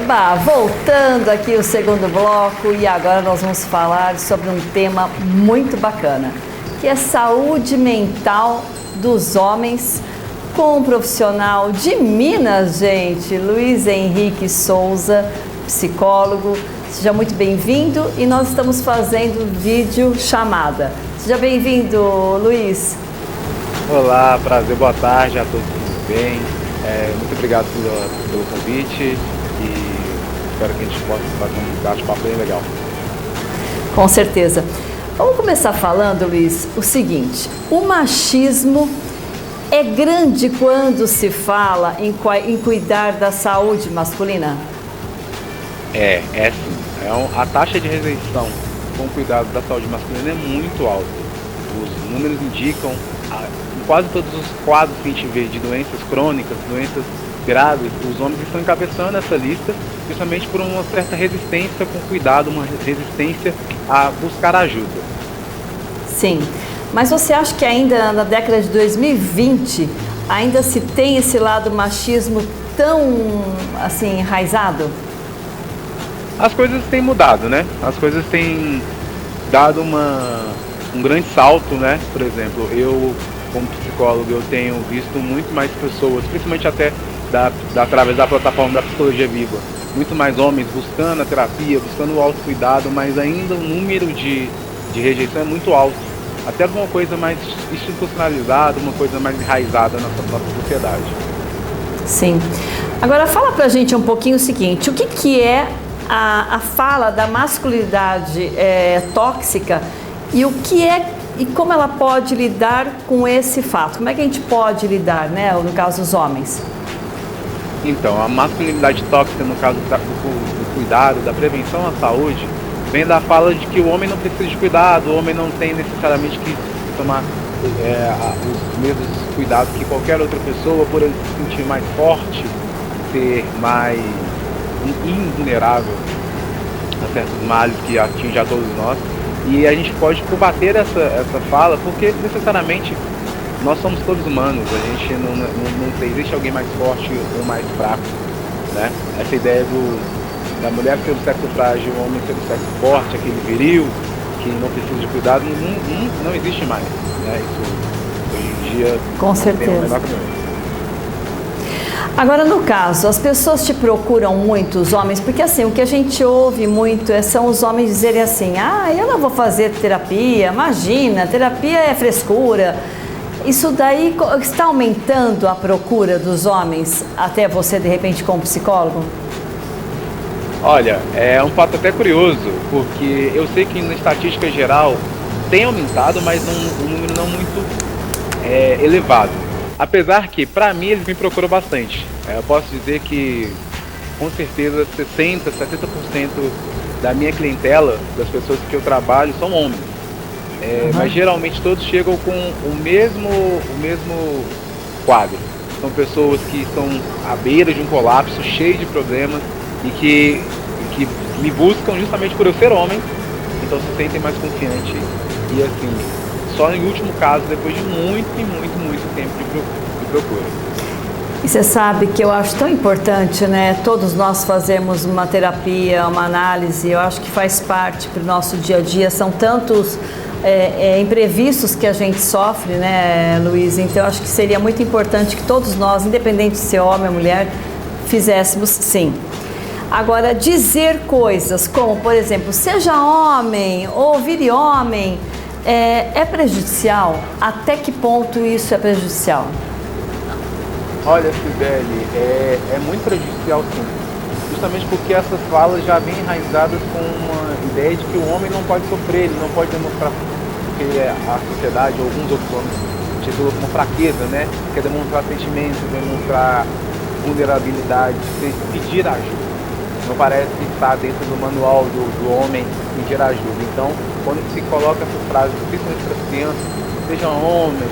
Eba, voltando aqui o segundo bloco e agora nós vamos falar sobre um tema muito bacana, que é saúde mental dos homens com um profissional de Minas, gente, Luiz Henrique Souza, psicólogo. Seja muito bem-vindo e nós estamos fazendo vídeo chamada. Seja bem-vindo, Luiz. Olá, prazer, boa tarde a todos, tudo bem? Muito obrigado pelo convite e espero que a gente possa fazer um bate-papo bem legal. Com certeza. Vamos começar falando, Luiz, o seguinte: o machismo é grande quando se fala em cuidar da saúde masculina? Sim. A taxa de rejeição com cuidado da saúde masculina é muito alta. Os números indicam, em quase todos os quadros que a gente vê de doenças crônicas, doenças graves, os homens estão encabeçando essa lista, justamente por uma certa resistência com cuidado, uma resistência a buscar ajuda. Sim, mas você acha que ainda na década de 2020 ainda se tem esse lado machismo tão assim enraizado? As coisas têm mudado, né? As coisas têm dado um grande salto, né? Por exemplo, eu como psicólogo eu tenho visto muito mais pessoas, principalmente até através da plataforma da Psicologia Viva, muito mais homens buscando a terapia, buscando o autocuidado, mas ainda o número de rejeição é muito alto. Até uma coisa mais institucionalizada, uma coisa mais enraizada na nossa sociedade. Sim. Agora fala pra gente um pouquinho o seguinte: o que é a fala da masculinidade tóxica e o que é e como ela pode lidar com esse fato? Como é que a gente pode lidar, né, no caso dos homens? Então, a masculinidade tóxica, no caso do cuidado, da prevenção à saúde, vem da fala de que o homem não precisa de cuidado, o homem não tem necessariamente que tomar os mesmos cuidados que qualquer outra pessoa, por ele se sentir mais forte, ser mais invulnerável a certos males que atingem a todos nós. E a gente pode combater essa fala, porque necessariamente nós somos todos humanos, a gente não existe alguém mais forte ou mais fraco, né? Essa ideia da mulher ser do sexo frágil, o homem ser do sexo forte, aquele viril, que não precisa de cuidado, não existe mais, né? Isso hoje em dia com certeza. Agora, no caso, as pessoas te procuram muito, os homens, porque assim, o que a gente ouve muito são os homens dizerem assim: eu não vou fazer terapia, imagina, terapia é frescura. Isso daí está aumentando a procura dos homens, até você, de repente, como psicólogo? Olha, é um fato até curioso, porque eu sei que na estatística geral tem aumentado, mas um número não muito elevado. Apesar que, para mim, eles me procuram bastante. Eu posso dizer que, com certeza, 60%, 70% da minha clientela, das pessoas que eu trabalho, são homens. Mas geralmente todos chegam com o mesmo quadro. São pessoas que estão à beira de um colapso, cheios de problemas e que me buscam justamente por eu ser homem, então se sentem mais confiantes e assim, só em último caso, depois de muito tempo de procura. E você sabe que eu acho tão importante, né? Todos nós fazemos uma terapia, uma análise, eu acho que faz parte para o nosso dia a dia, são tantos imprevistos que a gente sofre, né, Luiz? Então eu acho que seria muito importante que todos nós, independente de ser homem ou mulher, fizéssemos sim. Agora, dizer coisas como, por exemplo, seja homem ou vire homem, é prejudicial? Até que ponto isso é prejudicial? Olha, Sibeli, é muito prejudicial sim. Justamente porque essas falas já vêm enraizadas com uma ideia de que o homem não pode sofrer, ele não pode demonstrar, porque a sociedade, ou alguns outros homens, titulam como fraqueza, né? Quer demonstrar sentimentos, demonstrar vulnerabilidade, pedir ajuda. Não parece estar dentro do manual do homem pedir ajuda. Então, quando se coloca essas frases, principalmente para as crianças, seja homem,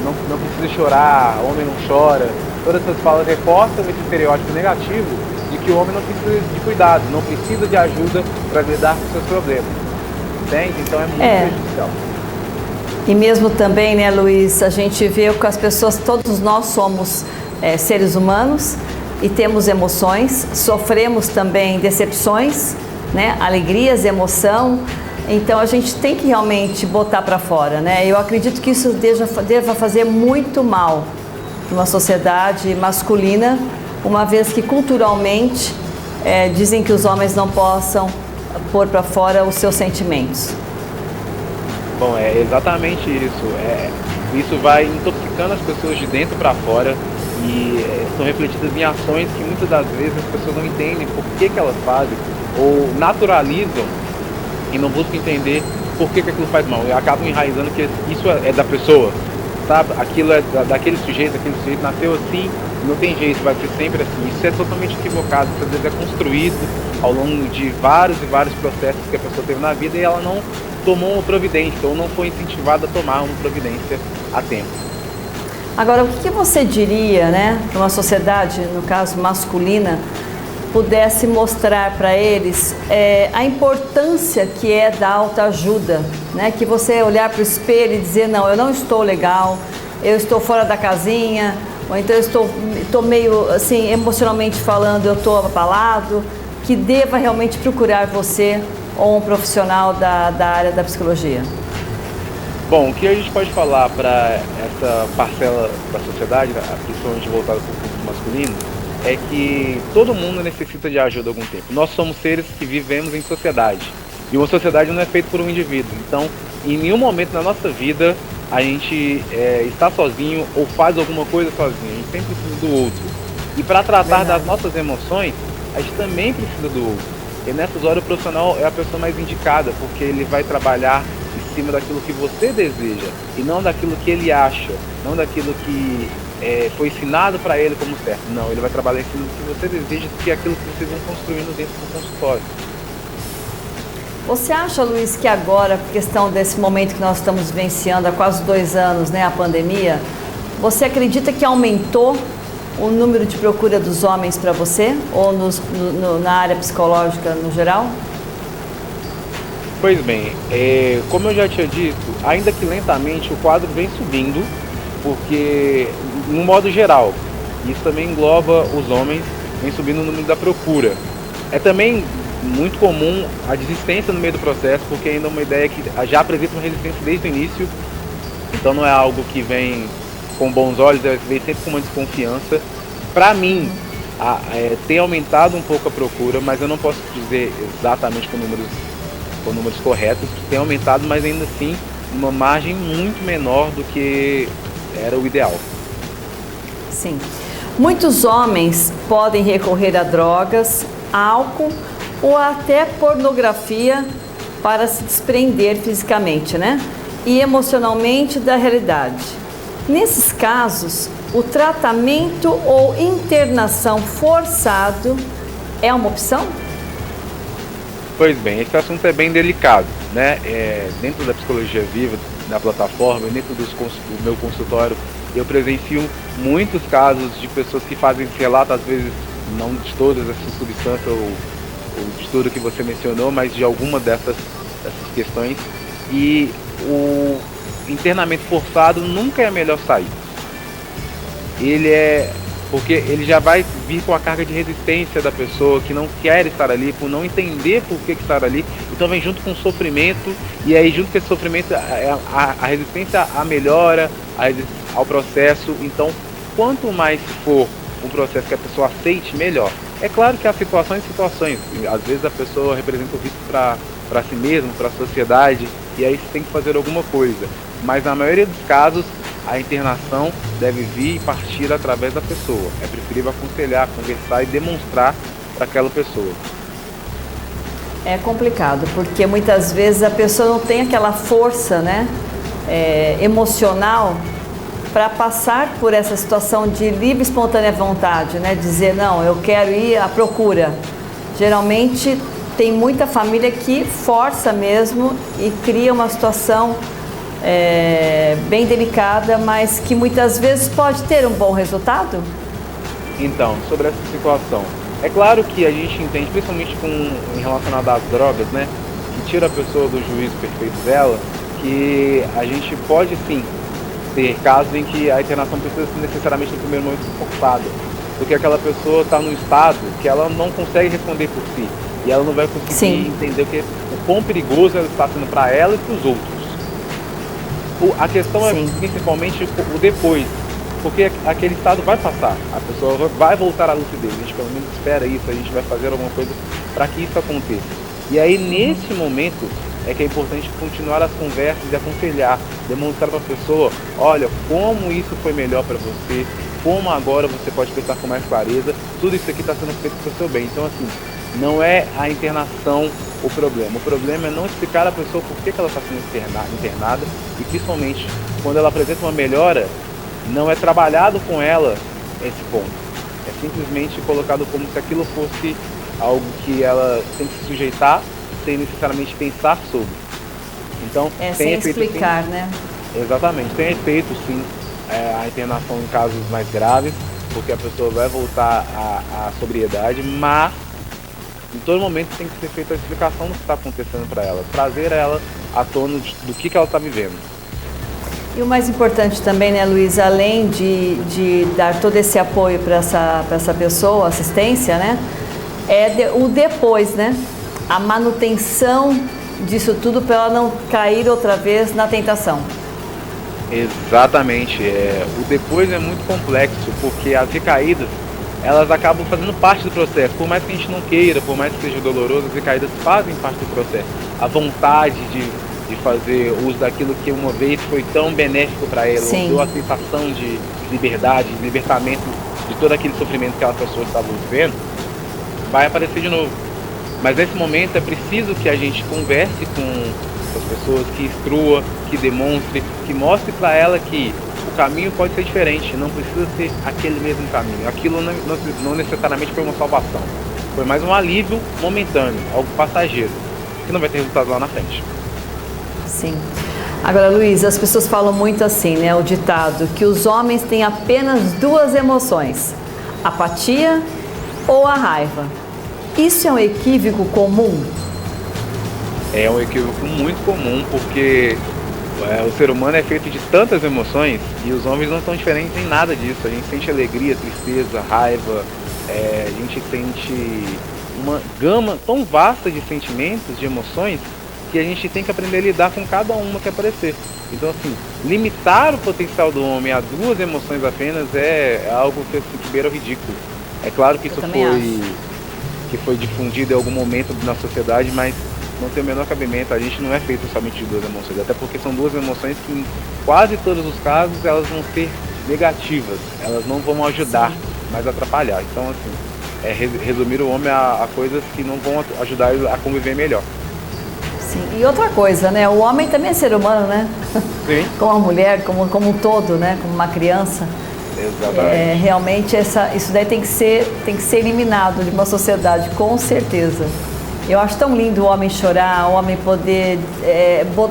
não precisa chorar, homem não chora, todas essas falas reforçam esse estereótipo negativo de que o homem não precisa de cuidado, não precisa de ajuda para lidar com seus problemas. Entende? Então é muito prejudicial. E mesmo também, né, Luiz, a gente vê que as pessoas, todos nós somos seres humanos e temos emoções, sofremos também decepções, né? Alegrias, emoção. Então a gente tem que realmente botar para fora, né? Eu acredito que isso deva fazer muito mal para uma sociedade masculina, uma vez que culturalmente dizem que os homens não possam pôr para fora os seus sentimentos. Bom, é exatamente isso. Isso vai intoxicando as pessoas de dentro para fora e são refletidas em ações que muitas das vezes as pessoas não entendem por que elas fazem ou naturalizam e não buscam entender por que aquilo faz mal. E acabam enraizando que isso é da pessoa, sabe? Aquilo é daquele sujeito, aquele sujeito nasceu assim, não tem jeito, vai ser sempre assim. Isso é totalmente equivocado, isso às vezes é construído ao longo de vários e vários processos que a pessoa teve na vida e ela não tomou uma providência ou não foi incentivada a tomar uma providência a tempo. Agora, o que você diria, né, que uma sociedade, no caso masculina, pudesse mostrar para eles a importância que é da autoajuda, né? Que você olhar para o espelho e dizer, não, eu não estou legal, eu estou fora da casinha, ou então eu estou meio, assim, emocionalmente falando, eu estou abalado, que deva realmente procurar você ou um profissional da área da psicologia. Bom, o que a gente pode falar para essa parcela da sociedade, principalmente voltada para o público masculino, é que todo mundo necessita de ajuda há algum tempo. Nós somos seres que vivemos em sociedade. E uma sociedade não é feita por um indivíduo. Então, em nenhum momento na nossa vida, a gente está sozinho ou faz alguma coisa sozinho. A gente sempre precisa do outro. E para tratar das nossas emoções, a gente também precisa do outro. E nessas horas o profissional é a pessoa mais indicada, porque ele vai trabalhar em cima daquilo que você deseja e não daquilo que ele acha, não daquilo que foi ensinado para ele como certo. Não, ele vai trabalhar em cima do que você deseja, que é aquilo que vocês vão construindo dentro do consultório. Você acha, Luiz, que agora, por questão desse momento que nós estamos vivenciando há quase 2 anos, né, a pandemia, você acredita que aumentou o número de procura dos homens para você, ou na área psicológica no geral? Pois bem, como eu já tinha dito, ainda que lentamente o quadro vem subindo, porque, no modo geral, isso também engloba os homens, vem subindo o número da procura. É também muito comum a desistência no meio do processo, porque ainda é uma ideia que já apresenta uma resistência desde o início, então não é algo que vem com bons olhos, vem sempre com uma desconfiança. Para mim, tem aumentado um pouco a procura, mas eu não posso dizer exatamente com números corretos, tem aumentado, mas ainda assim uma margem muito menor do que era o ideal. Sim. Muitos homens podem recorrer a drogas, álcool ou até pornografia para se desprender fisicamente, né? E emocionalmente da realidade. Nesses casos, o tratamento ou internação forçado é uma opção? Pois bem, esse assunto é bem delicado, né? Dentro da Psicologia Viva, da plataforma, dentro do meu consultório, eu presencio muitos casos de pessoas que fazem esse relato, às vezes não de todas essas substâncias ou de tudo que você mencionou, mas de alguma dessas questões. E o internamento forçado nunca é a melhor saída. Porque ele já vai vir com a carga de resistência da pessoa que não quer estar ali, por não entender por que estar ali. Então vem junto com o sofrimento, e aí junto com esse sofrimento a resistência à melhora, ao processo. Então, quanto mais for um processo que a pessoa aceite, melhor. É claro que há situações, às vezes a pessoa representa o risco para si mesmo, para a sociedade, e aí você tem que fazer alguma coisa. Mas na maioria dos casos, a internação deve vir e partir através da pessoa. É preferível aconselhar, conversar e demonstrar para aquela pessoa. É complicado, porque muitas vezes a pessoa não tem aquela força, né, emocional para passar por essa situação de livre e espontânea vontade, né, dizer, não, eu quero ir à procura. Geralmente tem muita família que força mesmo e cria uma situação bem delicada, mas que muitas vezes pode ter um bom resultado? Então, sobre essa situação, é claro que a gente entende, principalmente em relacionado às drogas, né, que tira a pessoa do juízo perfeito dela, que a gente pode sim ter casos em que a internação precisa ser necessariamente no primeiro momento forçada. porque aquela pessoa está num estado que ela não consegue responder por si. E ela não vai conseguir Sim. entender o quão perigoso ela está sendo para ela e para os outros. A questão Sim. é principalmente o depois, porque aquele estado vai passar, a pessoa vai voltar à lucidez, a gente pelo menos espera isso, a gente vai fazer alguma coisa para que isso aconteça. E aí nesse momento é que é importante continuar as conversas e aconselhar, demonstrar para a pessoa, olha, como isso foi melhor para você, como agora você pode pensar com mais clareza, tudo isso aqui está sendo feito para o seu bem. Então assim, não é a internação o problema é não explicar à pessoa por que ela está sendo internada e principalmente quando ela apresenta uma melhora, não é trabalhado com ela esse ponto, é simplesmente colocado como se aquilo fosse algo que ela tem que se sujeitar sem necessariamente pensar sobre. Então, sem explicar, sim, né? Exatamente, tem efeito sim a internação em casos mais graves, porque a pessoa vai voltar à sobriedade, mas em todo momento tem que ser feita a explicação do que está acontecendo para ela, trazer ela à tona do que ela está vivendo. E o mais importante também, né, Luiz, além de dar todo esse apoio para essa pessoa, assistência, né, o depois, né, a manutenção disso tudo para ela não cair outra vez na tentação. Exatamente, o depois é muito complexo, porque as recaídas, elas acabam fazendo parte do processo, por mais que a gente não queira, por mais que seja doloroso, as recaídas fazem parte do processo. A vontade de fazer uso daquilo que uma vez foi tão benéfico para ela, deu a sensação de liberdade, de libertamento de todo aquele sofrimento que aquela pessoa estava vivendo, vai aparecer de novo. Mas nesse momento é preciso que a gente converse com as pessoas, que instrua, que demonstre, que mostre para ela que o caminho pode ser diferente, não precisa ser aquele mesmo caminho. Aquilo não necessariamente foi uma salvação, foi mais um alívio momentâneo, algo passageiro, que não vai ter resultado lá na frente. Sim. Agora, Luiz, as pessoas falam muito assim, né, o ditado, que os homens têm apenas duas emoções, apatia ou a raiva. Isso é um equívoco comum? É um equívoco muito comum, porque o ser humano é feito de tantas emoções e os homens não são diferentes em nada disso. A gente sente alegria, tristeza, raiva, a gente sente uma gama tão vasta de sentimentos, de emoções, que a gente tem que aprender a lidar com cada uma que aparecer. Então, assim, limitar o potencial do homem a duas emoções apenas é algo que beira o ridículo. É claro que isso foi difundido em algum momento na sociedade, mas não tem o menor cabimento. A gente não é feito somente de duas emoções, até porque são duas emoções que em quase todos os casos elas vão ser negativas, elas não vão ajudar, mas atrapalhar. Então, assim, resumir o homem a coisas que não vão ajudar ele a conviver melhor. Sim. E outra coisa, né? O homem também é ser humano, né? Sim. Como a mulher, como um todo, né? Como uma criança. Exatamente. Realmente isso daí tem que ser eliminado de uma sociedade, com certeza. Eu acho tão lindo o homem chorar, o homem poder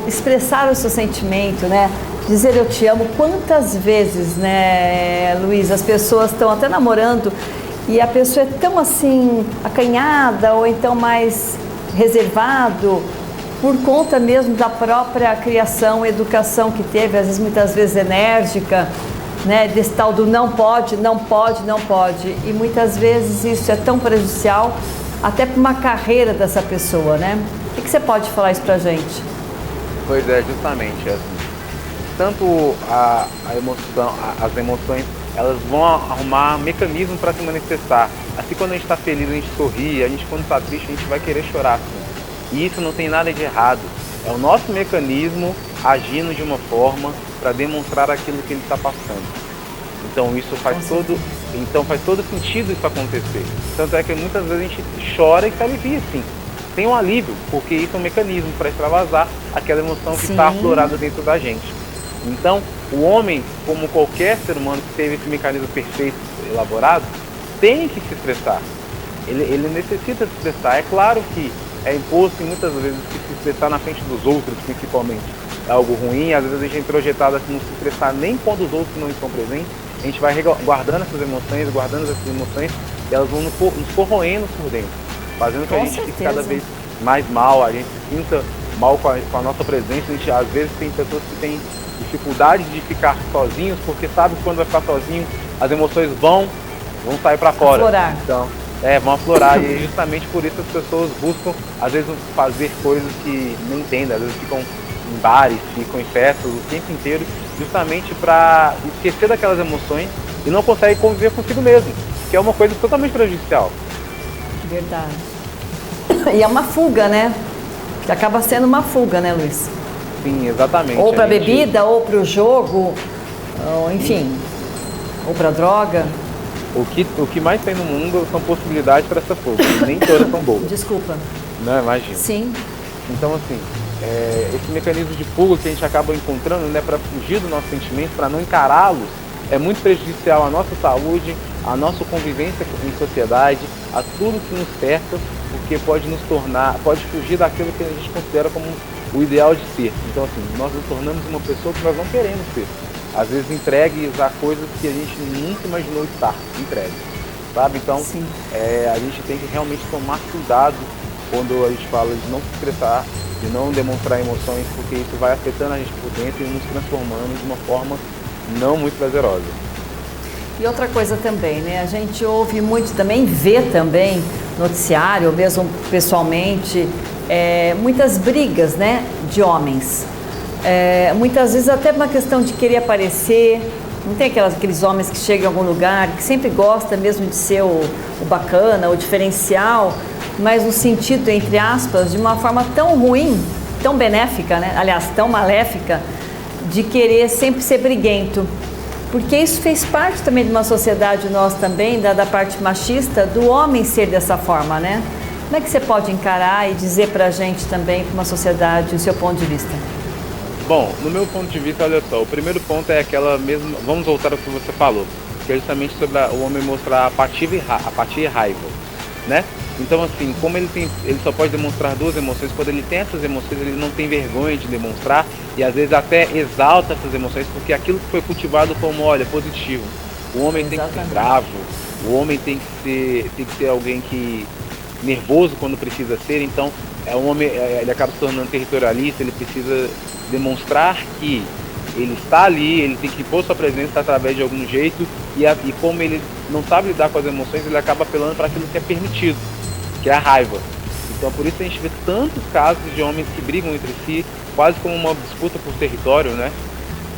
expressar o seu sentimento, né? Dizer eu te amo. Quantas vezes, né, Luiz, as pessoas estão até namorando e a pessoa é tão assim acanhada ou então mais reservado por conta mesmo da própria criação, educação que teve, às vezes muitas vezes enérgica, né, desse tal do não pode, não pode, não pode. E muitas vezes isso é tão prejudicial até para uma carreira dessa pessoa, né? O que você pode falar isso pra gente? Pois é, justamente assim. Tanto a emoção, as emoções, elas vão arrumar mecanismos para se manifestar. Assim, quando a gente está feliz, a gente sorri, a gente quando está triste, a gente vai querer chorar. Assim. E isso não tem nada de errado. É o nosso mecanismo agindo de uma forma para demonstrar aquilo que ele está passando. Então isso faz todo sentido isso acontecer. Tanto é que muitas vezes a gente chora e se alivia, sim. Tem um alívio, porque isso é um mecanismo para extravasar aquela emoção que está aflorada dentro da gente. Então, o homem, como qualquer ser humano que teve esse mecanismo perfeito, elaborado, tem que se expressar. Ele necessita se expressar. É claro que é imposto muitas vezes que se expressar na frente dos outros, principalmente, é algo ruim. Às vezes a gente é introjetado a não se expressar nem quando os outros não estão presentes. A gente vai guardando essas emoções, e elas vão nos corroendo por dentro, fazendo que a gente fique cada vez mais mal, a gente se sinta mal com a nossa presença. A gente, às vezes tem pessoas que têm dificuldade de ficar sozinhos, porque sabe que quando vai ficar sozinho, as emoções vão vão sair para fora. Aflorar. Então, vão aflorar e justamente por isso as pessoas buscam, às vezes, fazer coisas que nem entendem, às vezes ficam em bares, ficam em festas o tempo inteiro, justamente para esquecer daquelas emoções e não conseguem conviver consigo mesmo, que é uma coisa totalmente prejudicial. Verdade. E é uma fuga, né? Que acaba sendo uma fuga, né, Luiz? Sim, exatamente. Ou para bebida, ou para o jogo, ou, enfim, ou para droga. O que mais tem no mundo são possibilidades para essa fuga, nem todas são boas. Desculpa. Não, imagina. Sim. Então, assim, esse mecanismo de fuga que a gente acaba encontrando, né, para fugir do nosso sentimento, para não encará-los, é muito prejudicial à nossa saúde, à nossa convivência em sociedade, a tudo que nos cerca, porque pode fugir daquilo que a gente considera como o ideal de ser. Então, assim, nós nos tornamos uma pessoa que nós não queremos ser. Às vezes entregues a coisas que a gente nunca imaginou estar entregues, sabe? Então, a gente tem que realmente tomar cuidado quando a gente fala de não se estressar, de não demonstrar emoções, porque isso vai afetando a gente por dentro e nos transformando de uma forma não muito prazerosa. E outra coisa também, né? A gente ouve muito também, vê também noticiário, ou mesmo pessoalmente, muitas brigas, né, de homens. Muitas vezes até uma questão de querer aparecer. Não tem aqueles homens que chegam em algum lugar, que sempre gosta mesmo de ser o bacana, o diferencial, mas no sentido, entre aspas, de uma forma tão ruim, tão benéfica, né? Aliás, tão maléfica, de querer sempre ser briguento. Porque isso fez parte também de uma sociedade nossa também, da parte machista, do homem ser dessa forma, né? Como é que você pode encarar e dizer pra gente também, para uma sociedade, o seu ponto de vista? Bom, no meu ponto de vista, olha só, o primeiro ponto é aquela mesma, vamos voltar ao que você falou, que é justamente sobre o homem mostrar apatia e raiva, né? Então, assim, como ele só pode demonstrar duas emoções, quando ele tem essas emoções, ele não tem vergonha de demonstrar e às vezes até exalta essas emoções, porque aquilo que foi cultivado como, olha, positivo. O homem tem que ser bravo, o homem tem que ser alguém que nervoso quando precisa ser, então o homem ele acaba se tornando territorialista, ele precisa demonstrar que ele está ali, ele tem que impor sua presença através de algum jeito e como ele não sabe lidar com as emoções, ele acaba apelando para aquilo que é permitido, que é a raiva. Então por isso a gente vê tantos casos de homens que brigam entre si, quase como uma disputa por território, né?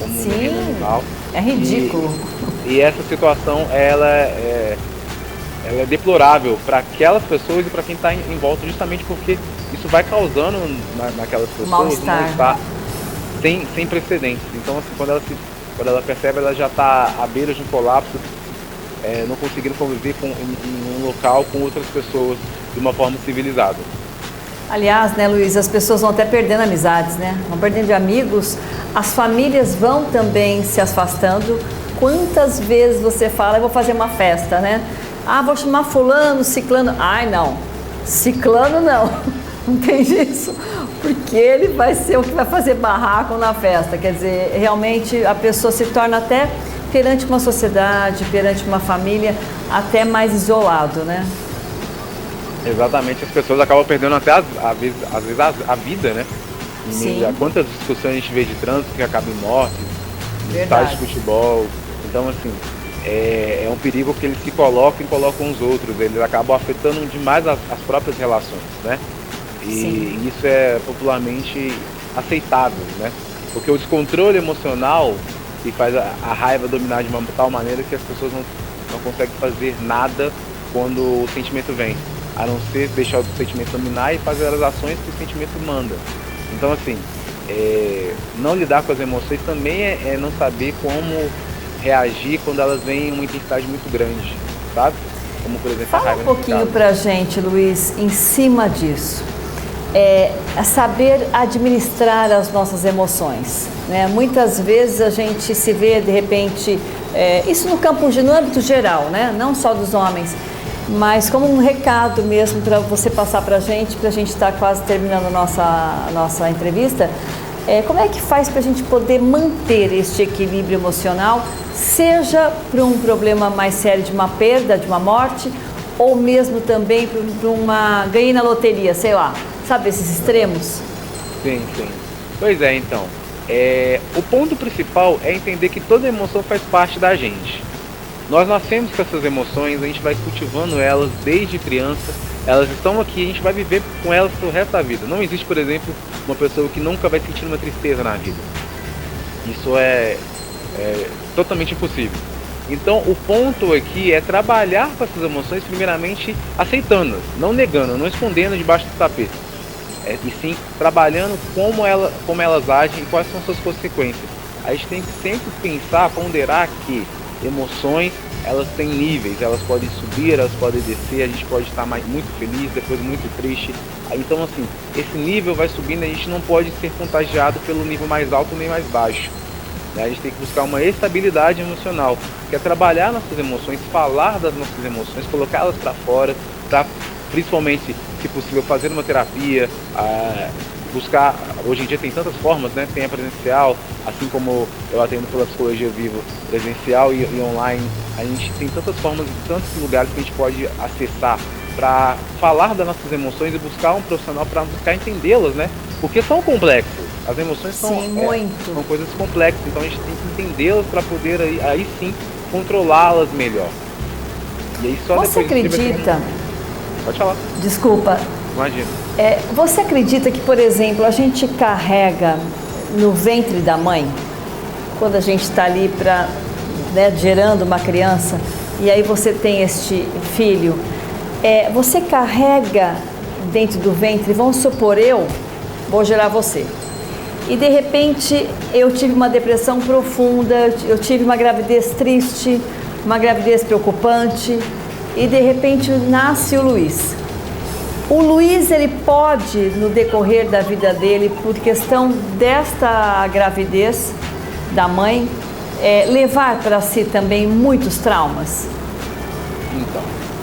Como Sim, no reino animal. É ridículo. E essa situação, ela é deplorável para aquelas pessoas e para quem está em volta, justamente porque isso vai causando naquelas pessoas um mal-estar sem precedentes. Então, assim, quando ela percebe, ela já está à beira de um colapso, não conseguindo conviver em um local com outras pessoas de uma forma civilizada. Aliás, né, Luiz, as pessoas vão até perdendo amizades, né? Vão perdendo de amigos, as famílias vão também se afastando. Quantas vezes você fala, eu vou fazer uma festa, né? Ah, vou chamar fulano, ciclano. Ai, não. Ciclano não. Não tem isso. Porque ele vai ser o que vai fazer barraco na festa. Quer dizer, realmente a pessoa se torna até, perante uma sociedade, perante uma família, até mais isolado, né? Exatamente. As pessoas acabam perdendo até, às vezes, a vida, né? Sim. Quantas discussões a gente vê de trânsito que acabam em mortes, em estádios de futebol. Então, assim, é um perigo que eles se colocam e colocam os outros. Eles acabam afetando demais as próprias relações, né? E isso é popularmente aceitável, né? Porque o descontrole emocional que faz a raiva dominar de uma tal maneira que as pessoas não conseguem fazer nada quando o sentimento vem, a não ser deixar o sentimento dominar e fazer as ações que o sentimento manda. Então, assim, não lidar com as emoções também é não saber como reagir quando elas vêm em uma intensidade muito grande, sabe? Como, por exemplo, fala a raiva. Um pouquinho pra gente, Luiz, em cima disso. Saber administrar as nossas emoções, né? Muitas vezes a gente se vê, de repente, isso no âmbito geral, né? Não só dos homens, mas como um recado mesmo para você passar para a gente estar quase terminando a nossa entrevista. Como é que faz para a gente poder manter este equilíbrio emocional, seja para um problema mais sério de uma perda, de uma morte, ou mesmo também para uma ganhei na loteria, sei lá, sabe, esses extremos? Sim. Pois é, então. O ponto principal é entender que toda emoção faz parte da gente. Nós nascemos com essas emoções, a gente vai cultivando elas desde criança, elas estão aqui, a gente vai viver com elas pro resto da vida. Não existe, por exemplo, uma pessoa que nunca vai sentir uma tristeza na vida. Isso é totalmente impossível. Então o ponto aqui é trabalhar com essas emoções, primeiramente aceitando-as, não negando, não escondendo debaixo do tapete. E sim trabalhando como elas agem e quais são suas consequências. A gente tem que sempre pensar, ponderar que emoções, elas têm níveis, elas podem subir, elas podem descer, a gente pode estar muito feliz, depois muito triste. Então assim, esse nível vai subindo, a gente não pode ser contagiado pelo nível mais alto nem mais baixo. A gente tem que buscar uma estabilidade emocional, que é trabalhar nossas emoções, falar das nossas emoções, colocá-las para fora, principalmente, se possível, fazer uma terapia, buscar, hoje em dia tem tantas formas, né? Tem a presencial, assim como eu atendo pela Psicologia Vivo presencial e online, a gente tem tantas formas e tantos lugares que a gente pode acessar para falar das nossas emoções e buscar um profissional para buscar entendê-las, né? Porque são complexas. As emoções são coisas complexas, então a gente tem que entendê-las para poder aí sim controlá-las melhor. E aí só você depois acredita? Pode falar. Desculpa. Imagina. Você acredita que, por exemplo, a gente carrega no ventre da mãe, quando a gente está ali gerando uma criança, e aí você tem este filho, você carrega dentro do ventre, vamos supor, eu vou gerar você. E de repente eu tive uma depressão profunda, eu tive uma gravidez triste, uma gravidez preocupante, e de repente nasce o Luiz. O Luiz, ele pode, no decorrer da vida dele, por questão desta gravidez da mãe, levar para si também muitos traumas? Então,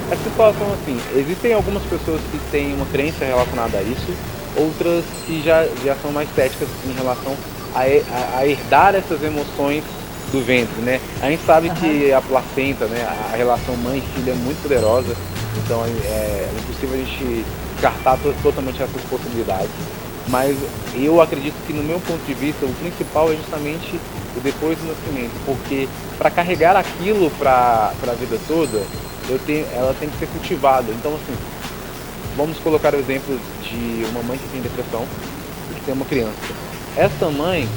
a situação assim, existem algumas pessoas que têm uma crença relacionada a isso, outras que já são mais céticas em relação a herdar essas emoções do ventre, né? A gente sabe que a placenta, né, a relação mãe e filha é muito poderosa, então é impossível a gente descartar totalmente essas possibilidades. Mas eu acredito que, no meu ponto de vista, o principal é justamente o depois do nascimento, porque para carregar aquilo para a vida toda, ela tem que ser cultivada. Então, assim, vamos colocar o exemplo de uma mãe que tem depressão e que tem uma criança. Essa mãe,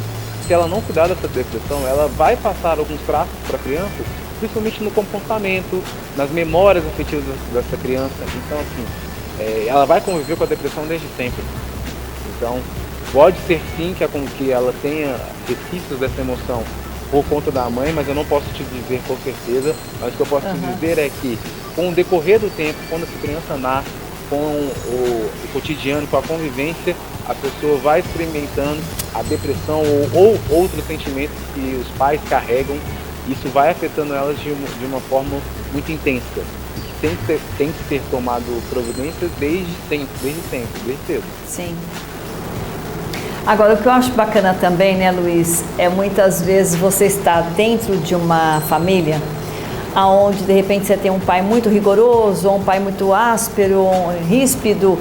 se ela não cuidar dessa depressão, ela vai passar alguns traços para a criança, principalmente no comportamento, nas memórias afetivas dessa criança. Então, assim, ela vai conviver com a depressão desde sempre. Então, pode ser sim que ela tenha resquícios dessa emoção por conta da mãe, mas eu não posso te dizer com certeza. Mas o que eu posso te dizer é que, com o decorrer do tempo, quando essa criança nasce, com o cotidiano, com a convivência, a pessoa vai experimentando a depressão ou outros sentimentos que os pais carregam. Isso vai afetando elas de uma forma muito intensa. Que tem que ser tomado providências desde sempre, desde cedo. Sim. Agora, o que eu acho bacana também, né, Luiz, muitas vezes você está dentro de uma família onde, de repente, você tem um pai muito rigoroso, ou um pai muito áspero, ríspido,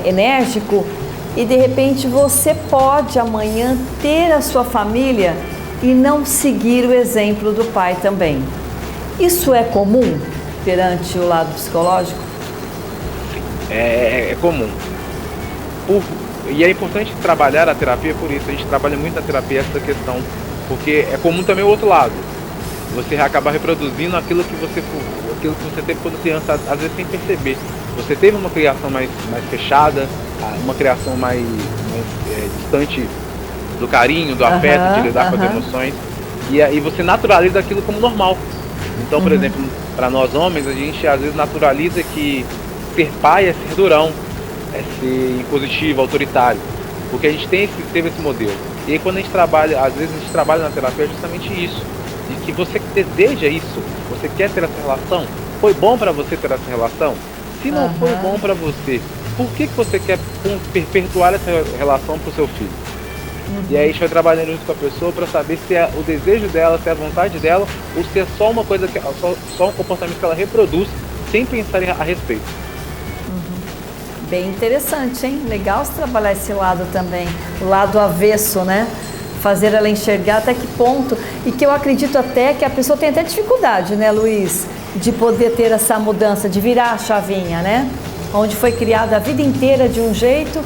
enérgico, e, de repente, você pode, amanhã, ter a sua família e não seguir o exemplo do pai também. Isso é comum perante o lado psicológico? É comum. E é importante trabalhar a terapia por isso. A gente trabalha muito na terapia essa questão, porque é comum também o outro lado. Você acaba reproduzindo aquilo que você teve quando criança, às vezes sem perceber. Você teve uma criação mais fechada, uma criação mais distante do carinho, do afeto, de lidar com as emoções, e você naturaliza aquilo como normal. Então, por exemplo, para nós homens, a gente às vezes naturaliza que ser pai é ser durão, é ser impositivo, autoritário, porque a gente teve esse modelo. E aí, quando a gente trabalha, às vezes a gente trabalha na terapia, é justamente isso, de que você deseja isso, você quer ter essa relação. Foi bom para você ter essa relação? Se não foi bom para você, por que você quer perpetuar essa relação para o seu filho? E aí a gente vai trabalhando junto com a pessoa para saber se é o desejo dela, se é a vontade dela, ou se é só uma coisa, só um comportamento que ela reproduz sem pensar a respeito. Bem interessante, hein? Legal você trabalhar esse lado também, o lado avesso, né? fazer ela enxergar até que ponto, e que eu acredito até que a pessoa tem até dificuldade, né, Luiz, de poder ter essa mudança, de virar a chavinha, né? Onde foi criada a vida inteira de um jeito,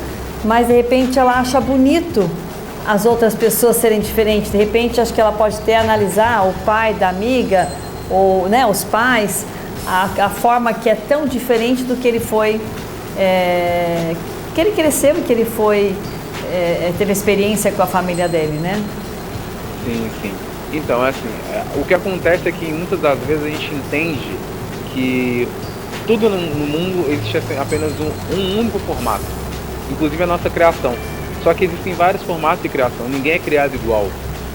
mas de repente ela acha bonito as outras pessoas serem diferentes. De repente acho que ela pode até analisar o pai da amiga, ou, né, os pais, a forma que é tão diferente do que ele foi, que ele cresceu, que ele foi, teve experiência com a família dele, né? Sim, sim. Então, assim, o que acontece é que muitas das vezes a gente entende que tudo no mundo existe apenas um único formato, inclusive a nossa criação. Só que existem vários formatos de criação, ninguém é criado igual.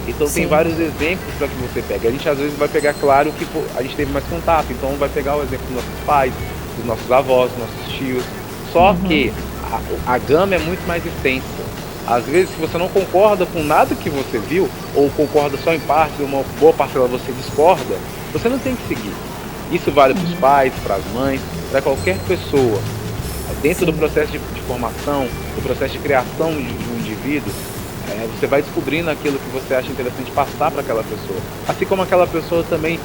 Então tem vários exemplos para que você pegue. A gente às vezes vai pegar, claro, que a gente teve mais contato, então vai pegar o exemplo dos nossos pais, dos nossos avós, dos nossos tios. Só que a gama é muito mais extensa. Às vezes, se você não concorda com nada que você viu, ou concorda só em parte, uma boa parcela você discorda, você não tem que seguir. Isso vale para os pais, para as mães, para qualquer pessoa. Dentro do processo de formação, do processo de criação de um indivíduo, você vai descobrindo aquilo que você acha interessante passar para aquela pessoa. Assim como aquela pessoa também,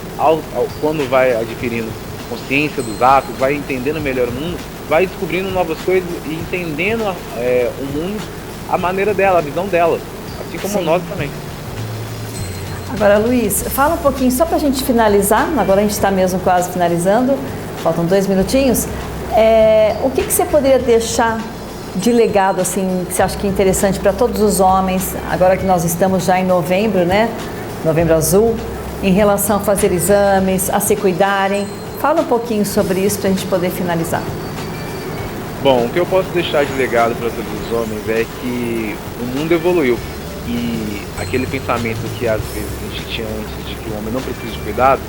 quando vai adquirindo consciência dos atos, vai entendendo melhor o mundo, vai descobrindo novas coisas e entendendo o mundo, a maneira dela, a visão dela, assim como nós também. Agora, Luiz, fala um pouquinho, só para a gente finalizar, agora a gente está mesmo quase finalizando, faltam 2 minutinhos, o que você poderia deixar de legado, assim, que você acha que é interessante para todos os homens, agora que nós estamos já em novembro, né, Novembro Azul, em relação a fazer exames, a se cuidarem? Fala um pouquinho sobre isso para a gente poder finalizar. Bom, o que eu posso deixar de legado para todos os homens é que o mundo evoluiu e aquele pensamento que às vezes a gente tinha antes de que o homem não precisa de cuidado,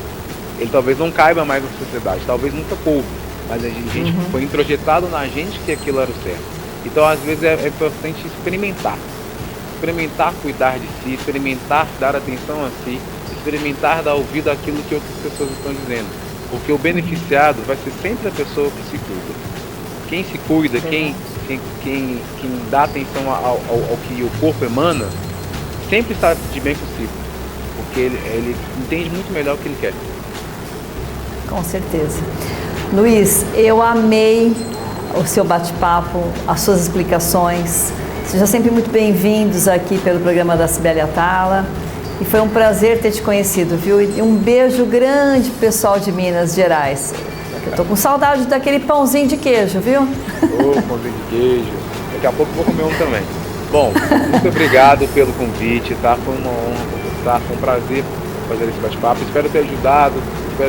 ele talvez não caiba mais na sociedade, talvez nunca coube, mas a gente foi introjetado na gente que aquilo era o certo. Então às vezes é importante experimentar cuidar de si, experimentar dar atenção a si, experimentar dar ouvido àquilo que outras pessoas estão dizendo, porque o beneficiado vai ser sempre a pessoa que se cuida. Quem se cuida, quem dá atenção ao que o corpo emana, sempre está de bem possível, porque ele entende muito melhor o que ele quer. Com certeza. Luiz, eu amei o seu bate-papo, as suas explicações. Sejam sempre muito bem-vindos aqui pelo programa da Cibele Atala. E foi um prazer ter te conhecido, viu? E um beijo grande pro pessoal de Minas Gerais. Eu tô com saudade daquele pãozinho de queijo, viu? Pãozinho de queijo. Daqui a pouco eu vou comer um também. Bom, muito obrigado pelo convite, tá? Foi uma honra conversar, foi um prazer fazer esse bate-papo. Espero ter ajudado com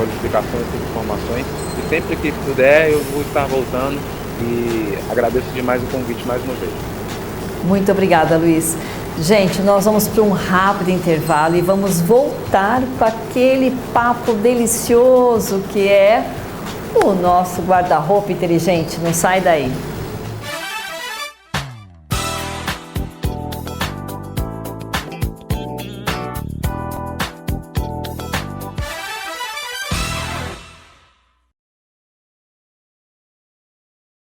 as explicações, com as informações. E sempre que puder, eu vou estar voltando e agradeço demais o convite mais uma vez. Muito obrigada, Luiz. Gente, nós vamos para um rápido intervalo e vamos voltar com aquele papo delicioso que é o nosso guarda-roupa inteligente. Não sai daí.